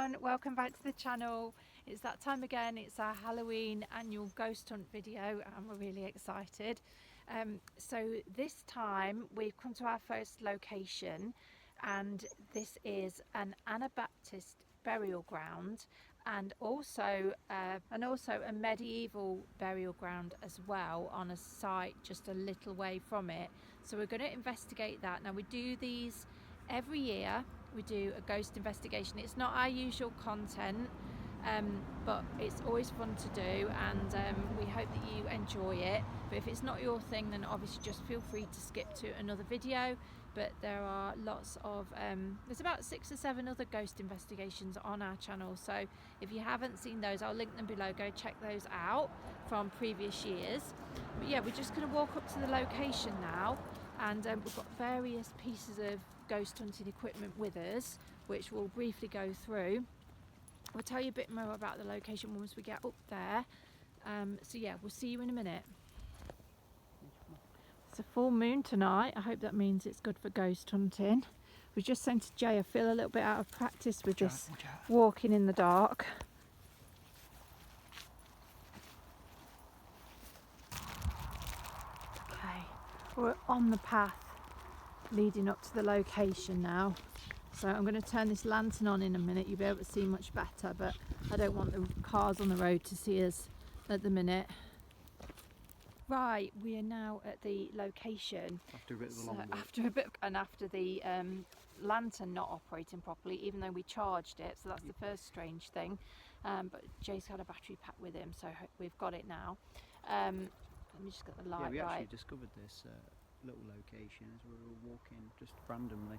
everyone, welcome back to the channel. It's that time again. It's our Halloween annual ghost hunt video and we're really excited. So this time we've come to our first location, and this is an Anabaptist burial ground and also a medieval burial ground as well, on a site just a little way from it. So we're going to investigate that. Now we do these every year. We do a ghost investigation. It's not our usual content, but it's always fun to do, and we hope that you enjoy it. But if it's not your thing, then obviously just feel free to skip to another video. But there are lots of there's about 6 or 7 other ghost investigations on our channel, so if you haven't seen those, I'll link them below. Go check those out from previous years. But yeah, we're just going to walk up to the location now, and we've got various pieces of ghost hunting equipment with us, which we'll briefly go through. We'll tell you a bit more about the location once we get up there. So yeah, we'll see you in a minute. It's a full moon tonight. I hope that means it's good for ghost hunting. We just sent to Jay. I feel a little bit out of practice with this walking in the dark. Okay, we're on the path leading up to the location now. So I'm going to turn this lantern on in a minute. You'll be able to see much better, but I don't want the cars on the road to see us at the minute. Right, we are now at the location. After a bit of a long walk. After the lantern not operating properly, even though we charged it. So that's the first strange thing. But Jay's had a battery pack with him, so we've got it now. Let me just get the light right. Yeah, we actually discovered this little location as we were walking just randomly.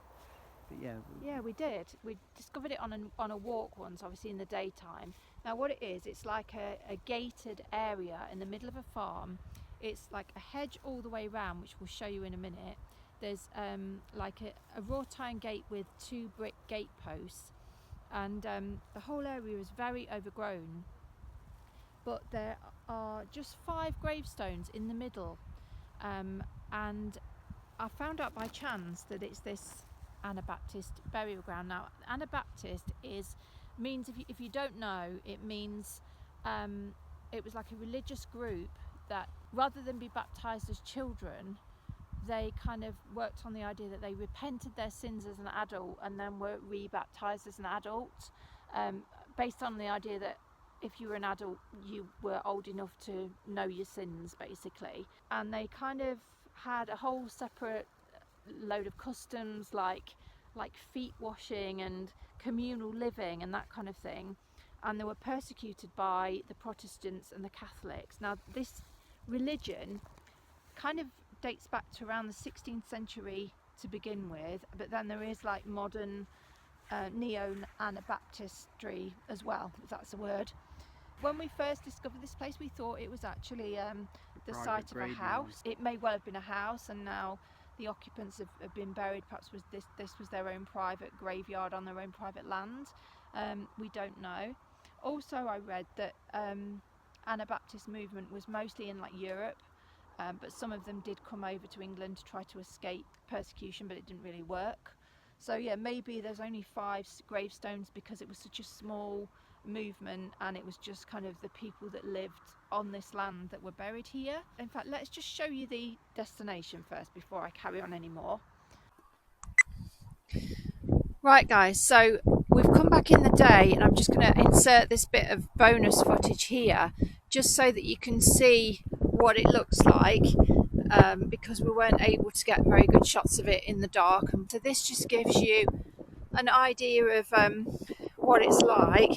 But yeah, we did. We discovered it on a walk once, obviously in the daytime. Now what it is, it's like a gated area in the middle of a farm. It's like a hedge all the way around, which we'll show you in a minute. There's like a wrought iron gate with 2 brick gate posts, and the whole area is very overgrown. But there are just 5 gravestones in the middle, and I found out by chance that it's this Anabaptist burial ground. Now Anabaptist means, if you don't know, it means it was like a religious group that, rather than be baptized as children, they kind of worked on the idea that they repented their sins as an adult and then were re-baptized as an adult, based on the idea that if you were an adult you were old enough to know your sins, basically. And they kind of had a whole separate load of customs, like feet washing and communal living and that kind of thing, and they were persecuted by the Protestants and the Catholics. Now this religion kind of dates back to around the 16th century to begin with, but then there is like modern neo-Anabaptistry as well, if that's a word. When we first discovered this place, we thought it was actually the site of a house. It may well have been a house, and now the occupants have been buried. Perhaps this was their own private graveyard on their own private land. We don't know. Also, I read that Anabaptist movement was mostly in like Europe, but some of them did come over to England to try to escape persecution, but it didn't really work. So yeah, maybe there's only 5 gravestones because it was such a small movement, and it was just kind of the people that lived on this land that were buried here. In fact, let's just show you the destination first before I carry on anymore. Right guys, so we've come back in the day, and I'm just going to insert this bit of bonus footage here just so that you can see what it looks like, because we weren't able to get very good shots of it in the dark. And so this just gives you an idea of what it's like.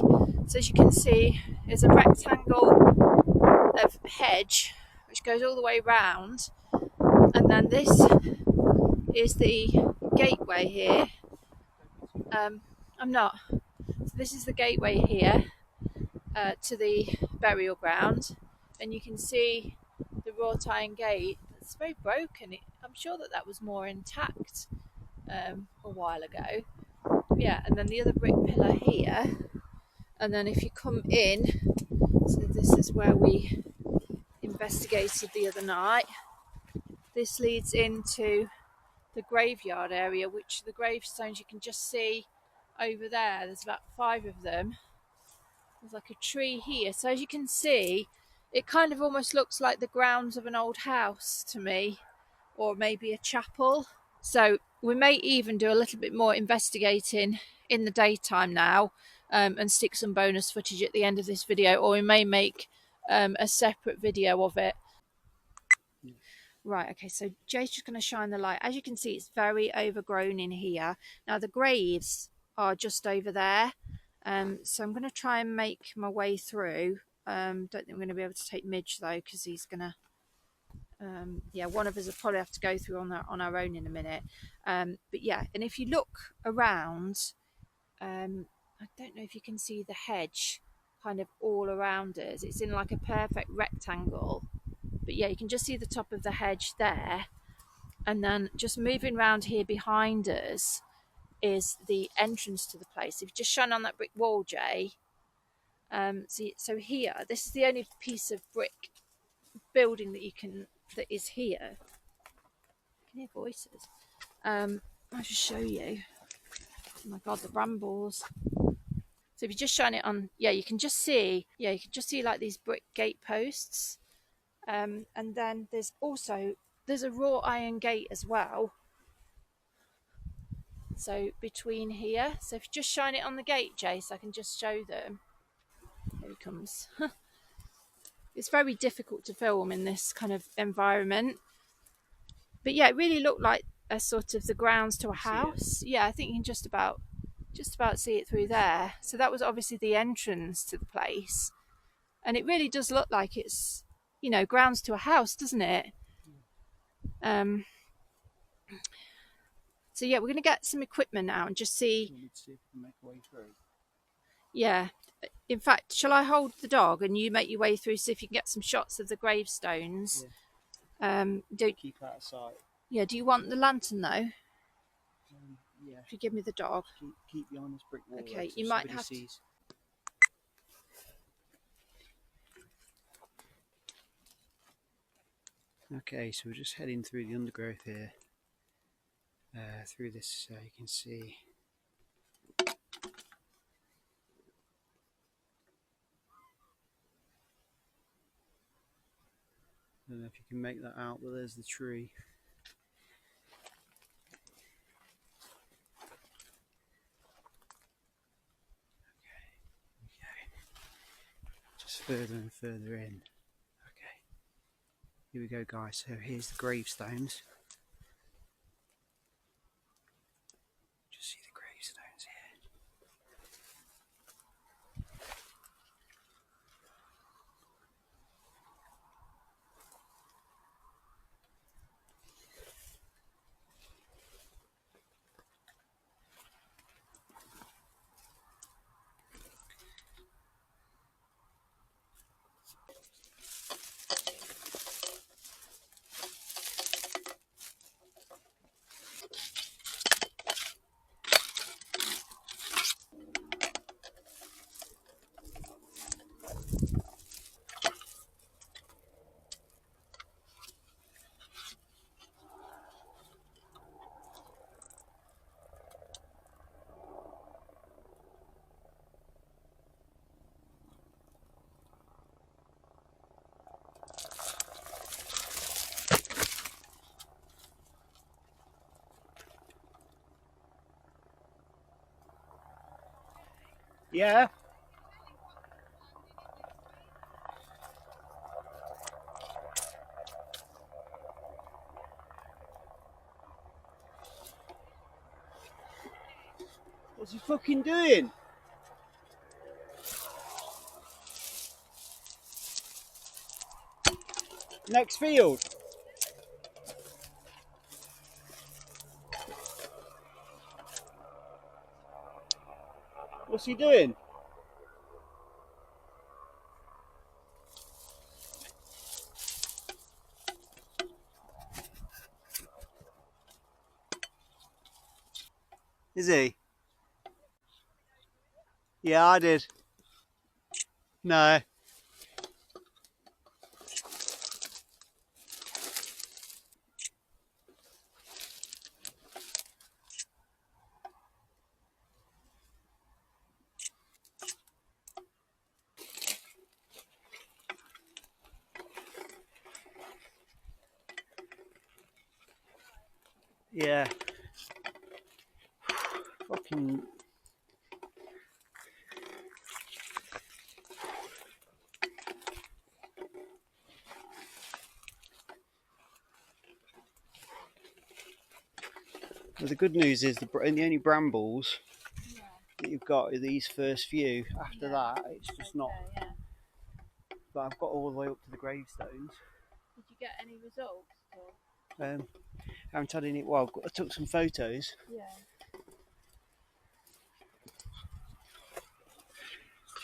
So as you can see, there's a rectangle of hedge which goes all the way round, and then this is the gateway here. So this is the gateway here to the burial ground, and you can see the wrought iron gate. It's very broken. I'm sure that was more intact a while ago. Yeah, and then the other brick pillar here, and then if you come in, so this is where we investigated the other night. This leads into the graveyard area, which the gravestones you can just see over there. There's about 5 of them. There's like a tree here. So as you can see, it kind of almost looks like the grounds of an old house to me, or maybe a chapel. So we may even do a little bit more investigating in the daytime now, and stick some bonus footage at the end of this video, or we may make a separate video of it. Right, okay, so Jay's just going to shine the light. As you can see, it's very overgrown in here. Now the graves are just over there, so I'm going to try and make my way through. Don't think I'm going to be able to take Midge though, because he's going to yeah, one of us will probably have to go through on our own in a minute. But yeah, and if you look around, I don't know if you can see the hedge kind of all around us. It's in like a perfect rectangle. But yeah, you can just see the top of the hedge there. And then just moving around here behind us is the entrance to the place. If you just shine on that brick wall, Jay. So here, this is the only piece of brick building that is here. I can hear voices. I'll just show you. Oh my god, the brambles. So if you just shine it on, yeah, you can just see like these brick gate posts. And then there's a wrought iron gate as well. So between here, so if you just shine it on the gate, Jay, so I can just show them. Here he comes. It's very difficult to film in this kind of environment. But yeah, it really looked like a sort of the grounds to a house. Yeah, I think you can just about see it through there. So that was obviously the entrance to the place. And it really does look like it's, you know, grounds to a house, doesn't it? So yeah, we're going to get some equipment now and just see. We need to see if we can make our way through. Yeah. In fact, shall I hold the dog and you make your way through, see if you can get some shots of the gravestones? Yeah. Keep out of sight. Yeah, do you want the lantern though? Yeah. If you give me the dog. Keep behind this brick wall. Okay, you might have to. Okay, so we're just heading through the undergrowth here. Through this, you can see. I don't know if you can make that out, but there's the tree. Just further and further in. Okay, here we go, guys. So here's the gravestones. Just see the gravestones here. Yeah. What's he fucking doing? Next field. What's he doing? Is he? Yeah, I did. No. Yeah. Fucking. Well, the good news is the only brambles that you've got are these first few. After that, it's just not. Yeah. But I've got all the way up to the gravestones. Did you get any results? Or? I haven't had any. Well, I took some photos. Yeah.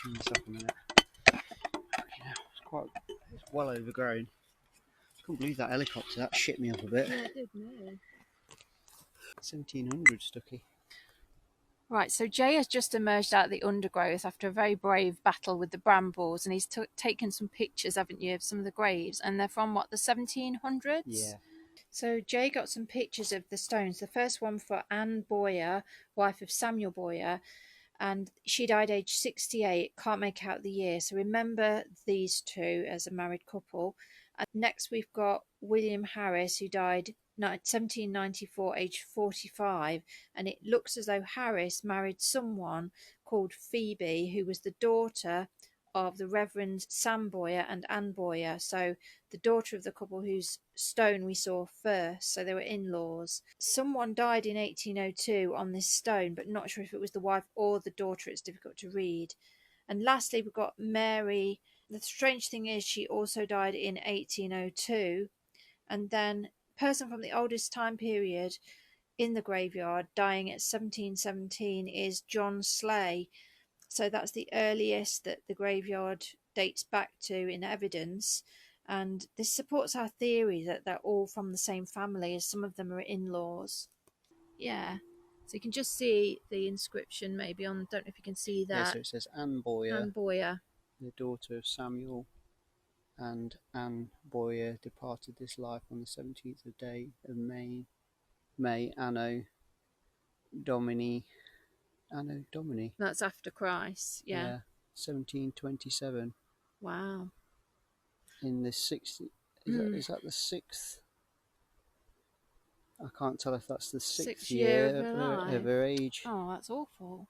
Turn this up a minute. It's well overgrown. I can't believe that helicopter. That shit me up a bit. Yeah, it did me. 1700 Stucky. Right, so Jay has just emerged out of the undergrowth after a very brave battle with the brambles, and he's taken some pictures, haven't you, of some of the graves, and they're from what, the 1700s? Yeah. So Jay got some pictures of the stones. The first one for Anne Boyer, wife of Samuel Boyer, and she died aged 68. Can't make out the year, so remember these two as a married couple. And next we've got William Harris, who died 1794, aged 45, and it looks as though Harris married someone called Phoebe, who was the daughter of the Reverend Sam Boyer and Anne Boyer, so the daughter of the couple whose stone we saw first, so they were in-laws. Someone died in 1802 on this stone, but not sure if it was the wife or the daughter. It's difficult to read. And lastly, we've got Mary. The strange thing is she also died in 1802, and then person from the oldest time period in the graveyard dying at 1717 is John Slay. So that's the earliest that the graveyard dates back to in evidence, and this supports our theory that they're all from the same family, as some of them are in-laws. Yeah, so you can just see the inscription maybe on, don't know if you can see that. Yeah, so it says Anne Boyer, Anne Boyer, the daughter of Samuel and Anne Boyer, departed this life on the 17th of day of May Anno Domini. That's after Christ. Yeah. 1727. Wow. In the 60th. Is that the 6th? I can't tell if that's the sixth year of her age. Oh, that's awful.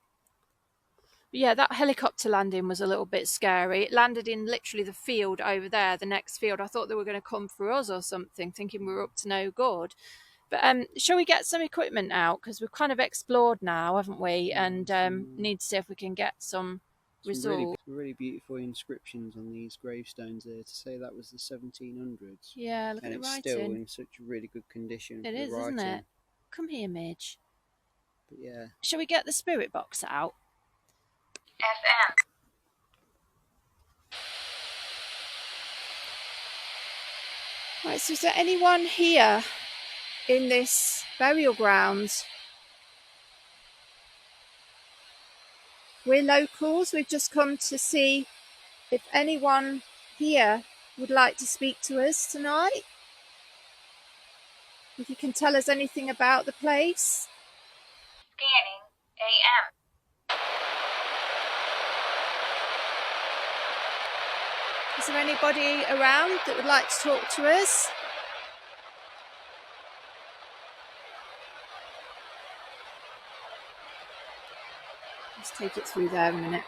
But yeah, that helicopter landing was a little bit scary. It landed in literally the field over there, the next field. I thought they were going to come for us or something, thinking we were up to no good. But shall we get some equipment out? Because we've kind of explored now, haven't we? And need to see if we can get some results. Really beautiful inscriptions on these gravestones there to say that was the 1700s. Yeah, look at the writing. And it's still in such really good condition. It is, isn't it? Come here, Midge. But yeah. Shall we get the spirit box out? FM. Right, so is there anyone here in this burial ground? We're locals. We've just come to see if anyone here would like to speak to us tonight. If you can tell us anything about the place. Scanning AM. Is there anybody around that would like to talk to us? Let's take it through there a minute.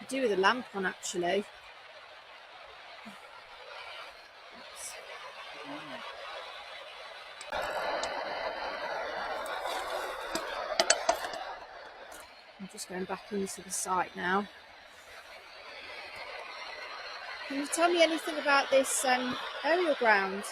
I do with a lamp on, actually. I'm just going back into the site now. Can you tell me anything about this burial ground?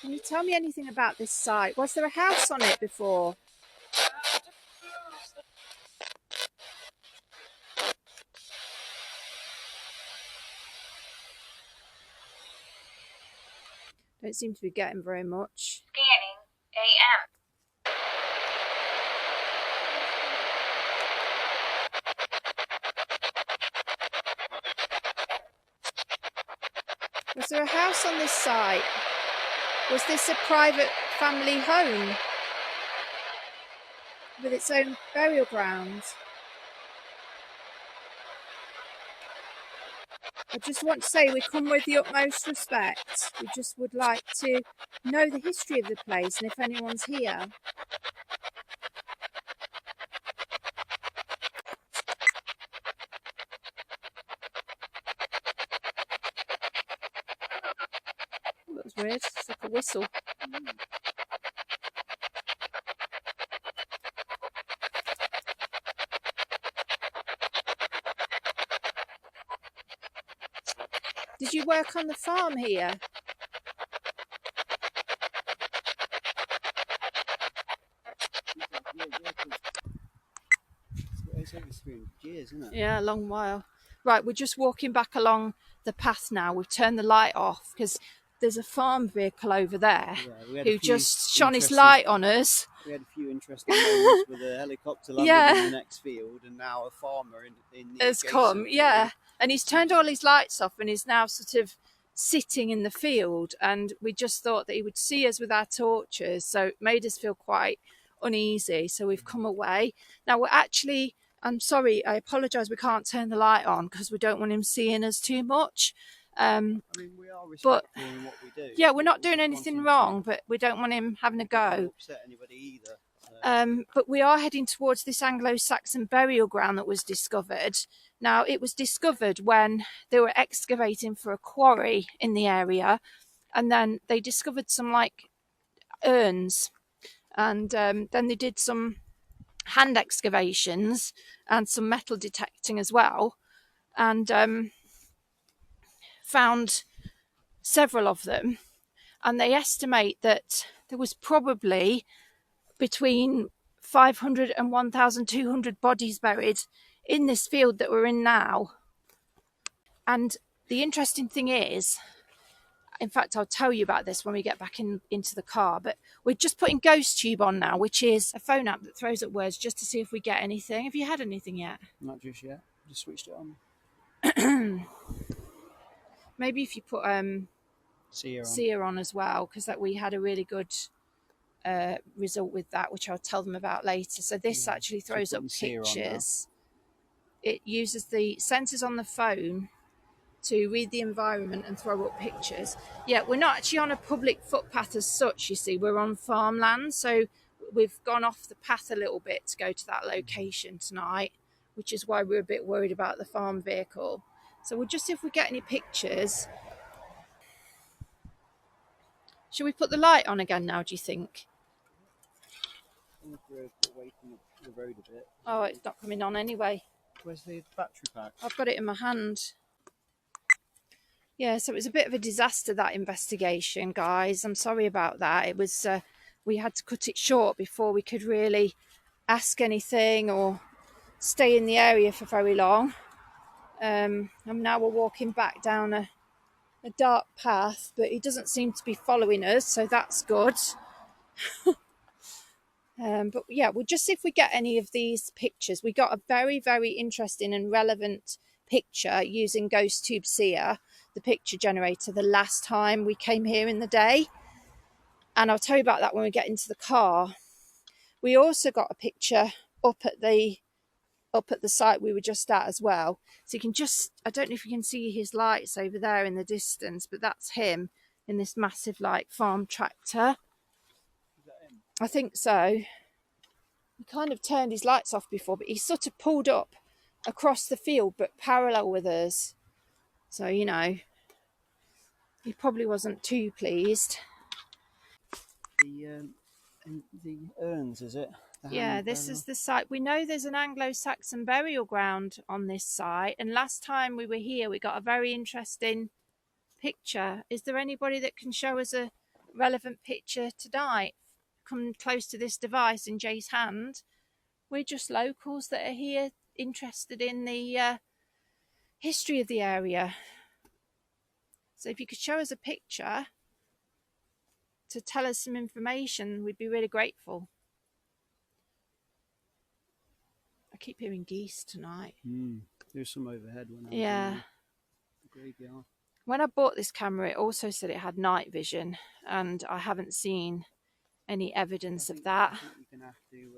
Can you tell me anything about this site? Was there a house on it before? Don't seem to be getting very much. Scanning AM. Was there a house on this site? Was this a private family home with its own burial grounds? I just want to say we come with the utmost respect. We just would like to know the history of the place and if anyone's here. Oh, that was weird. It's like a whistle. Did you work on the farm here? It's over 300 years, isn't it? Yeah, a long while. Right, we're just walking back along the path now. We've turned the light off because there's a farm vehicle over there who just shone his light on us. We had a few interesting moments with a helicopter landing in the next field, and now a farmer in the has come, and he's turned all his lights off and is now sort of sitting in the field, and we just thought that he would see us with our torches, so it made us feel quite uneasy, so we've come away. Now we're actually, I'm sorry, I apologise, we can't turn the light on because we don't want him seeing us too much. I mean, we are respectful in what we do. Yeah, we're not doing anything wrong, but we don't want him having a go. Don't upset anybody either. So. But we are heading towards this Anglo-Saxon burial ground that was discovered. Now, it was discovered when they were excavating for a quarry in the area, and then they discovered some like urns, and then they did some hand excavations and some metal detecting as well, and found several of them, and they estimate that there was probably between 500 and 1,200 bodies buried in this field that we're in now. And the interesting thing is, in fact, I'll tell you about this when we get back into the car, but we're just putting Ghost Tube on now, which is a phone app that throws up words just to see if we get anything. Have you had anything yet? Not just yet. Just switched it on. Maybe if you put Sia on as well, because that we had a really good result with that, which I'll tell them about later. So this actually throws up pictures. It uses the sensors on the phone to read the environment and throw up pictures. Yeah, we're not actually on a public footpath as such, you see. We're on farmland, so we've gone off the path a little bit to go to that location tonight, which is why we're a bit worried about the farm vehicle. So we'll just see if we get any pictures. Should we put the light on again now, do you think? Away from the road a bit. Oh, it's not coming on anyway. Where's the battery pack? I've got it in my hand. Yeah, so it was a bit of a disaster, that investigation, guys. I'm sorry about that. It was, we had to cut it short before we could really ask anything or stay in the area for very long. And now we're walking back down a dark path, but he doesn't seem to be following us, so that's good. But yeah, we'll just see if we get any of these pictures. We got a very, very interesting and relevant picture using Ghost Tube Sia, the picture generator, the last time we came here in the day. And I'll tell you about that when we get into the car. We also got a picture up at the site we were just at as well. So you can just, I don't know if you can see his lights over there in the distance, but that's him in this massive like farm tractor. Is that him? I think so. He kind of turned his lights off before, but he sort of pulled up across the field, but parallel with us. So, you know, he probably wasn't too pleased. The urns, is it? Yeah, this is the site. We know there's an Anglo-Saxon burial ground on this site, and last time we were here we got a very interesting picture. Is there anybody that can show us a relevant picture tonight? Come close to this device in Jay's hand. We're just locals that are here interested in the history of the area. So if you could show us a picture to tell us some information, we'd be really grateful. I keep hearing geese tonight. There's some overhead when I was in the graveyard. When I bought this camera, it also said it had night vision, and I haven't seen any evidence of that. I think you're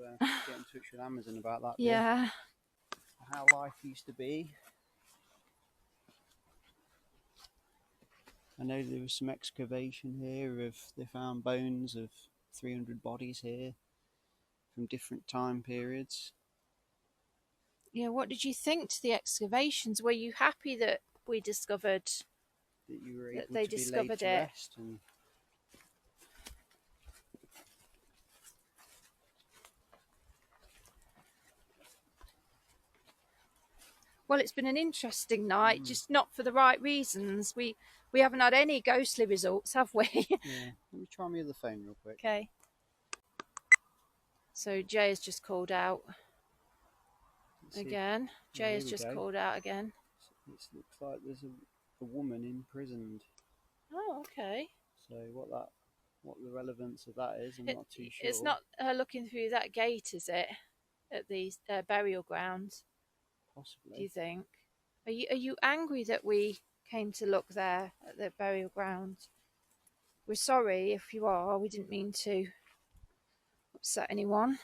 going to have to get in touch with Amazon about that. Yeah. How life used to be. I know there was some excavation here they found bones of 300 bodies here from different time periods. Yeah, what did you think to the excavations? Were you happy that we discovered That you were that able they to be laid discovered to it? rest and Well, it's been an interesting night, just not for the right reasons. We haven't had any ghostly results, have we? yeah. Let me try my other phone real quick. Okay. So Jay has just called out again. Jay has just called out again. It looks like there's a woman imprisoned. Oh, okay. So what the relevance of that is, I'm not too sure. It's not her looking through that gate, is it? At the burial ground. Possibly. Do you think? Are you angry that we came to look there at the burial ground? We're sorry if you are. We didn't mean to upset anyone.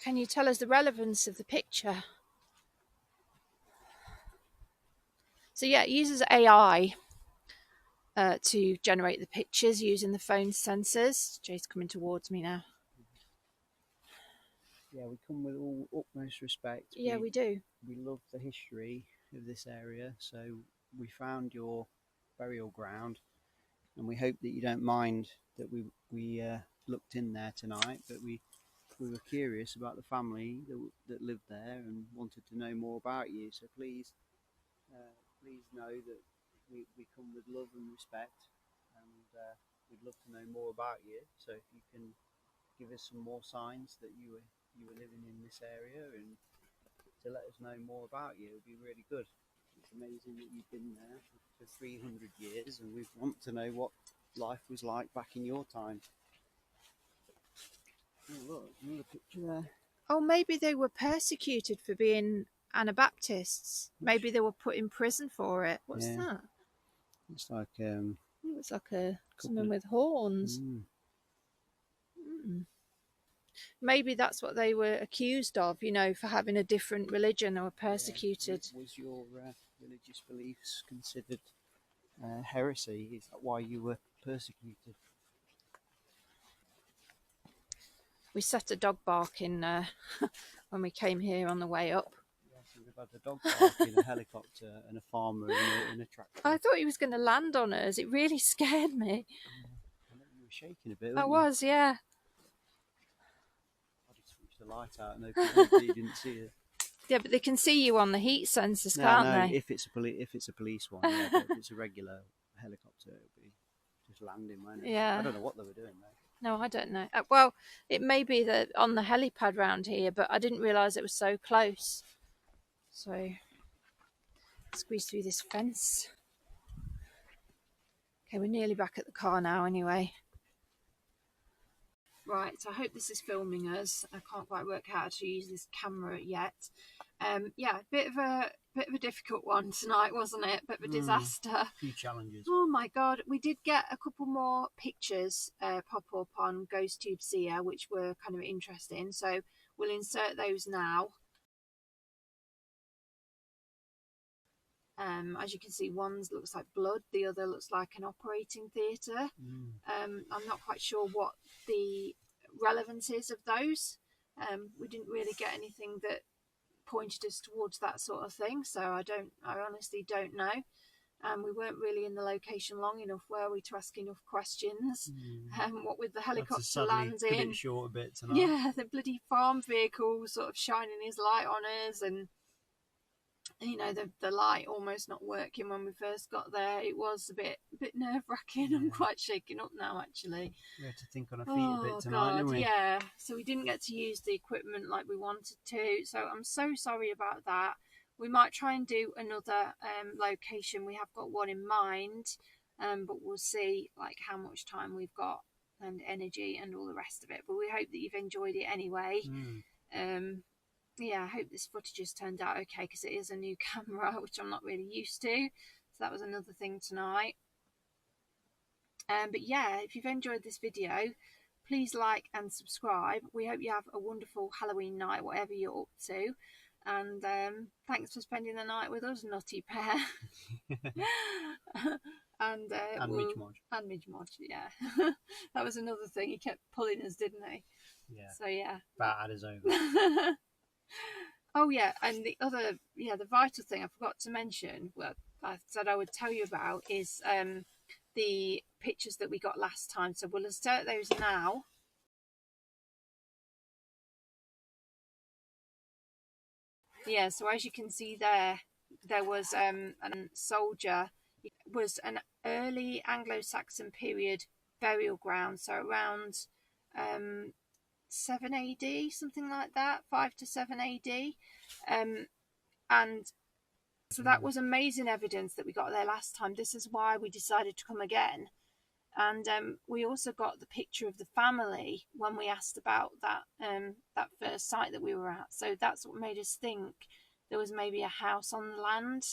Can you tell us the relevance of the picture? So yeah, it uses AI to generate the pictures using the phone's sensors. Jay's coming towards me now. Yeah, we come with all utmost respect. Yeah, we do. We love the history of this area, so we found your burial ground, and we hope that you don't mind that we looked in there tonight, but we were curious about the family that lived there and wanted to know more about you. So please know that we come with love and respect, and we'd love to know more about you. So if you can give us some more signs that you were living in this area and to let us know more about you, it would be really good. It's amazing that you've been there for 300 years, and we want to know what life was like back in your time. Oh, look, another picture there. Oh, maybe they were persecuted for being Anabaptists. Maybe they were put in prison for it. What's that? It's like it's like someone with horns. Maybe that's what they were accused of, for having a different religion or persecuted. Yeah. Was your religious beliefs considered heresy? Is that why you were persecuted? We set a dog barking when we came here on the way up. Yes, we've had a dog barking, a helicopter, and a farmer in a tractor. I thought he was going to land on us. It really scared me. I know you were shaking a bit. I was, yeah. I just switched the light out and hopefully you didn't see it. Yeah, but they can see you on the heat sensors, can't they? If it's a police one, yeah, but if it's a regular helicopter, it'll be just landing, won't it? Yeah. I don't know what they were doing though. No, I don't know. Well, it may be that on the helipad round here, but I didn't realise it was so close. So, squeeze through this fence. Okay, we're nearly back at the car now anyway. Right, so I hope this is filming us. I can't quite work out how to use this camera yet. Yeah, bit of a difficult one tonight, wasn't it? Bit of a disaster. A few challenges. Oh my god, we did get a couple more pictures pop up on GhostTube Seer, which were kind of interesting. So we'll insert those now. As you can see, one looks like blood, the other looks like an operating theatre. I'm not quite sure what the relevance is of those. We didn't really get anything that pointed us towards that sort of thing, so I honestly don't know. We weren't really in the location long enough, were we, to ask enough questions? What with the helicopter landing, cut it short a bit tonight. Yeah, the bloody farm vehicle sort of shining his light on us, and the light almost not working when we first got there. It was a bit nerve-wracking. I'm quite shaken up now, actually. We had to think on our feet a bit tonight, didn't we? Yeah, so we didn't get to use the equipment like we wanted to, so I'm so sorry about that. We might try and do another location. We have got one in mind, but we'll see how much time we've got and energy and all the rest of it. But we hope that you've enjoyed it anyway. yeah, I hope this footage has turned out okay, because it is a new camera, which I'm not really used to. So that was another thing tonight. But yeah, if you've enjoyed this video, please like and subscribe. We hope you have a wonderful Halloween night, whatever you're up to. And thanks for spending the night with us, nutty pair. And Midge Mod. And Midge Mod, yeah. That was another thing. He kept pulling us, didn't he? Yeah. So yeah. That is over. Oh yeah, and the other, the vital thing I forgot to mention, well, I said I would tell you about, is the pictures that we got last time. So we'll insert those now. Yeah, so as you can see there was a soldier. It was an early Anglo-Saxon period burial ground, so around 7 AD, something like that, 5 to 7 AD. And so that was amazing evidence that we got there last time. This is why we decided to come again. And we also got the picture of the family when we asked about that that first site that we were at. So that's what made us think there was maybe a house on the land,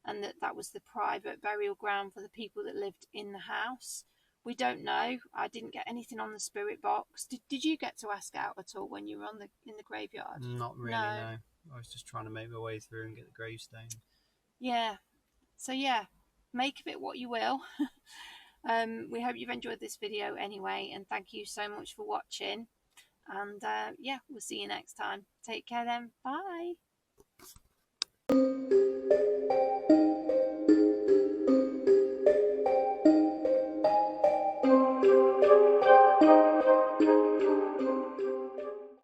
and that was the private burial ground for the people that lived in the house. We don't know. I didn't get anything on the spirit box. Did you get to ask out at all when you were in the graveyard? Not really, no. I was just trying to make my way through and get the gravestone. Yeah. So yeah, make of it what you will. We hope you've enjoyed this video anyway, and thank you so much for watching. And yeah, we'll see you next time. Take care then. Bye.